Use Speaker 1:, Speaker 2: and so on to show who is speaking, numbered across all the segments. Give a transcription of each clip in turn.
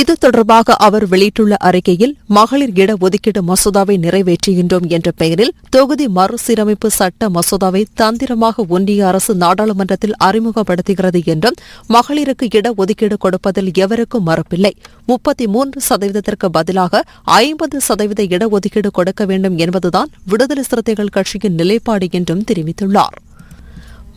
Speaker 1: இது தொடர்பாக அவர் வெளியிட்டுள்ள அறிக்கையில், மகளிர் இடஒதுக்கீடு மசோதாவை நிறைவேற்றுகின்றோம் என்ற பெயரில் தொகுதி மறுசீரமைப்பு சட்ட மசோதாவை தந்திரமாக ஒன்றிய அரசு நாடாளுமன்றத்தில் அறிமுகப்படுத்துகிறது என்றும், மகளிருக்கு இடஒதுக்கீடு கொடுப்பதில் எவருக்கும் மறுப்பில்லை, 33%க்கு பதிலாக 50% இடஒதுக்கீடு கொடுக்க வேண்டும் என்பதுதான் விடுதலை சிறுத்தைகள் கட்சியின் நிலைப்பாடு என்றும் தெரிவித்துள்ளார்.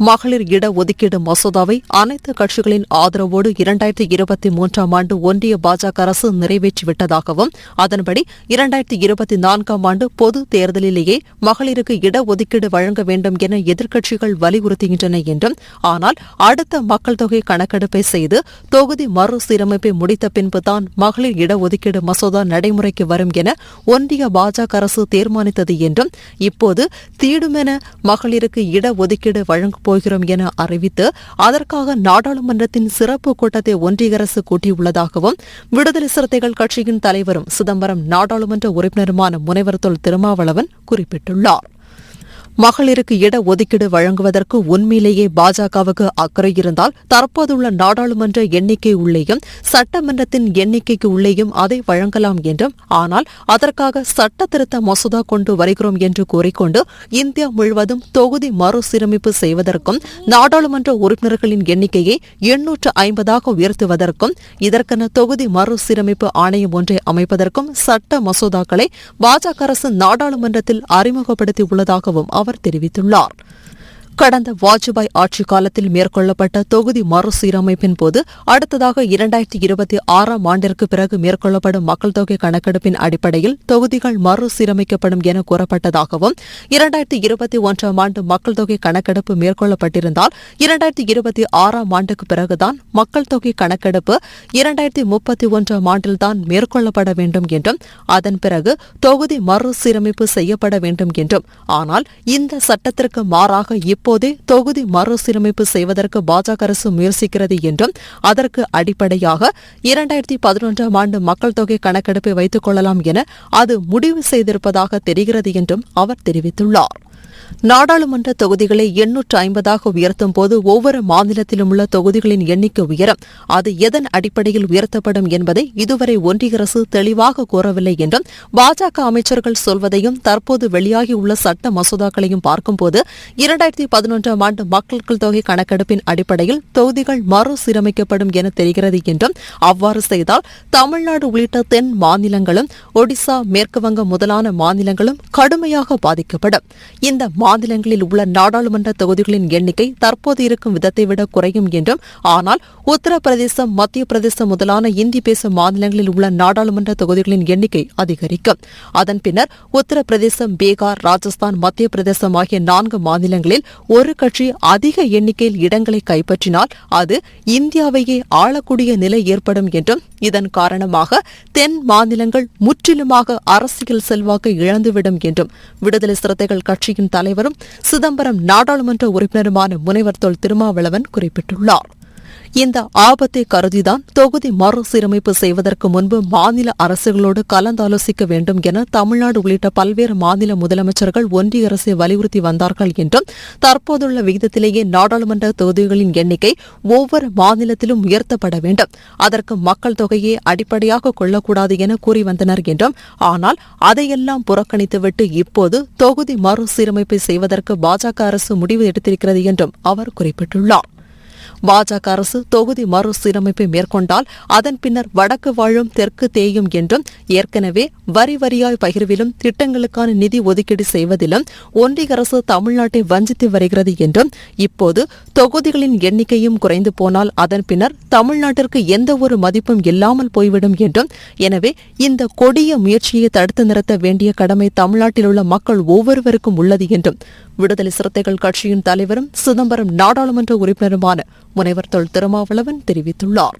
Speaker 1: மகளிர் இடஒதுக்கீடு மசோதாவை அனைத்து கட்சிகளின் ஆதரவோடு 2023ஆம் ஆண்டு ஒன்றிய பாஜக அரசு நிறைவேற்றிவிட்டதாகவும், அதன்படி 2024ஆம் ஆண்டு பொது தேர்தலிலேயே மகளிருக்கு இடஒதுக்கீடு வழங்க வேண்டும் என எதிர்க்கட்சிகள் வலியுறுத்துகின்றன என்றும், ஆனால் அடுத்த மக்கள் தொகை கணக்கெடுப்பை செய்து தொகுதி மறுசீரமைப்பை முடித்த பின்புதான் மகளிர் இடஒதுக்கீடு மசோதா நடைமுறைக்கு வரும் என ஒன்றிய பாஜக அரசு தீர்மானித்தது என்றும், இப்போது தீடுமென மகளிருக்கு இடஒதுக்கீடு வழங்க போகிறோம் என அறிவித்து அதற்காக நாடாளுமன்றத்தின் சிறப்பு கூட்டத்தை ஒன்றிய அரசு கூட்டியுள்ளதாகவும் விடுதலை சிறுத்தைகள் கட்சியின் தலைவரும் சிதம்பரம் நாடாளுமன்ற உறுப்பினருமான முனைவர் தொல் திருமாவளவன் குறிப்பிட்டுள்ளார். மகளிருக்கு இடஒதுக்கீடு வழங்குவதற்கு உண்மையிலேயே பாஜகவுக்கு அக்கறை இருந்தால் தற்போதுள்ள நாடாளுமன்ற எண்ணிக்கை உள்ளேயும் சட்டமன்றத்தின் எண்ணிக்கைக்கு உள்ளேயும் அதை வழங்கலாம் என்றும், ஆனால் அதற்காக சட்ட திருத்த மசோதா கொண்டு வருகிறோம் என்று கூறிக்கொண்டு இந்தியா முழுவதும் தொகுதி மறுசீரமைப்பு செய்வதற்கும் நாடாளுமன்ற உறுப்பினர்களின் எண்ணிக்கையை 850ஆக உயர்த்துவதற்கும் இதற்கென தொகுதி மறுசீரமைப்பு ஆணையம் ஒன்றை அமைப்பதற்கும் சட்ட மசோதாக்களை பாஜக அரசு நாடாளுமன்றத்தில் அறிமுகப்படுத்தியுள்ளதாகவும் அவர் தெரிவித்துள்ளார். கடந்த வாஜ்பாய் ஆட்சிக் காலத்தில் மேற்கொள்ளப்பட்ட தொகுதி மறுசீரமைப்பின் போது அடுத்ததாக 2026ஆம் ஆண்டிற்கு பிறகு மேற்கொள்ளப்படும் மக்கள் தொகை கணக்கெடுப்பின் அடிப்படையில் தொகுதிகள் மறுசீரமைக்கப்படும் என கூறப்பட்டதாகவும், 2021ஆம் ஆண்டு மக்கள் தொகை கணக்கெடுப்பு மேற்கொள்ளப்பட்டிருந்தால் 2026ஆம் ஆண்டுக்கு பிறகுதான் மக்கள் தொகை கணக்கெடுப்பு 2031ஆம் ஆண்டில்தான் மேற்கொள்ளப்பட வேண்டும் என்றும், அதன் பிறகு தொகுதி மறுசீரமைப்பு செய்யப்பட வேண்டும் என்றும், ஆனால் இந்த சட்டத்திற்கு மாறாக இப்போதே தொகுதி மறுசீரமைப்பு செய்வதற்கு பாஜக அரசு முயற்சிக்கிறது என்றும், அதற்கு அடிப்படையாக 2011ஆம் ஆண்டு மக்கள் தொகை கணக்கெடுப்பை வைத்துக் கொள்ளலாம் என அது முடிவு செய்திருப்பதாக தெரிகிறது என்றும் அவர் தெரிவித்துள்ளார். நாடாளுமன்ற தொகுதிகளை 850ஆக உயர்த்தும் போது ஒவ்வொரு மாநிலத்திலும் உள்ள தொகுதிகளின் எண்ணிக்கை உயரும். அது எதன் அடிப்படையில் உயர்த்தப்படும் என்பதை இதுவரை ஒன்றிய அரசு தெளிவாக கூறவில்லை என்றும், பாஜக அமைச்சர்கள் சொல்வதையும் தற்போது வெளியாகியுள்ள சட்ட மசோதாக்களையும் பார்க்கும்போது 2011ஆம் ஆண்டு மக்கள் தொகை கணக்கெடுப்பின் அடிப்படையில் தொகுதிகள் மறுசீரமைக்கப்படும் என தெரிகிறது என்றும், அவ்வாறு செய்தால் தமிழ்நாடு உள்ளிட்ட தென் மாநிலங்களும் ஒடிசா, மேற்குவங்கம் முதலான மாநிலங்களும் கடுமையாக பாதிக்கப்படும். இந்த மாநிலங்களில் உள்ள நாடாளுமன்ற தொகுதிகளின் எண்ணிக்கை தற்போது இருக்கும் விதத்தை விட குறையும் என்றும், ஆனால் உத்தரப்பிரதேசம், மத்திய பிரதேசம் முதலான இந்தி பேசும் மாநிலங்களில் உள்ள நாடாளுமன்ற தொகுதிகளின் எண்ணிக்கை அதிகரிக்கும். அதன் பின்னர் உத்தரப்பிரதேசம், பீகார், ராஜஸ்தான், மத்திய பிரதேசம் ஆகிய 4 மாநிலங்களில் ஒரு கட்சி அதிக எண்ணிக்கையில் இடங்களை கைப்பற்றினால் அது இந்தியாவையே ஆளக்கூடிய நிலை ஏற்படும் என்றும், இதன் காரணமாக தென் மாநிலங்கள் முற்றிலுமாக அரசியல் செல்வாக்கை இழந்துவிடும் என்றும் விடுதலை சிறுத்தைகள் கட்சியின் தலைவரும் சிதம்பரம் நாடாளுமன்ற உறுப்பினருமான முனைவர் தொல் திருமாவளவன் குறிப்பிட்டுள்ளார். இந்த ஆபத்தை கருதிதான் தொகுதி மறுசீரமைப்பு செய்வதற்கு முன்பு மாநில அரசுகளோடு கலந்தாலோசிக்க வேண்டும் என தமிழ்நாடு உள்ளிட்ட பல்வேறு மாநில முதலமைச்சர்கள் ஒன்றிய அரசை வலியுறுத்தி வந்தார்கள் என்றும், தற்போதுள்ள விகிதத்திலேயே நாடாளுமன்ற தொகுதிகளின் எண்ணிக்கை ஒவ்வொரு மாநிலத்திலும் உயர்த்தப்பட வேண்டும், அதற்கு மக்கள் தொகையை அடிப்படையாக கொள்ளக்கூடாது என கூறி வந்தனர் என்றும், ஆனால் அதையெல்லாம் புறக்கணித்துவிட்டு இப்போது தொகுதி மறுசீரமைப்பை செய்வதற்கு பாஜக அரசு முடிவு எடுத்திருக்கிறது என்றும் அவர் குறிப்பிட்டுள்ளார். பாஜக அரசு தொகுதி மறுசீரமைப்பை மேற்கொண்டால் அதன் பின்னர் வடக்கு வாழும் தெற்கு தேயும் என்றும், ஏற்கனவே வரி வரியாய் பகிர்விலும் திட்டங்களுக்கான நிதி ஒதுக்கீடு செய்வதிலும் ஒன்றிய அரசு தமிழ்நாட்டை வஞ்சித்து வருகிறது என்றும், இப்போது தொகுதிகளின் எண்ணிக்கையும் குறைந்து போனால் அதன் பின்னர் தமிழ்நாட்டிற்கு எந்த ஒரு மதிப்பும் இல்லாமல் போய்விடும் என்றும், எனவே இந்த கொடிய முயற்சியை தடுத்து நிறுத்த வேண்டிய கடமை தமிழ்நாட்டில் உள்ள மக்கள் ஒவ்வொருவருக்கும் உள்ளது என்றும் விடுதலை சிறுத்தைகள் கட்சியின் தலைவரும் சிதம்பரம் நாடாளுமன்ற உறுப்பினருமான முனைவர் தொல் திருமாவளவன் தெரிவித்துள்ளார்.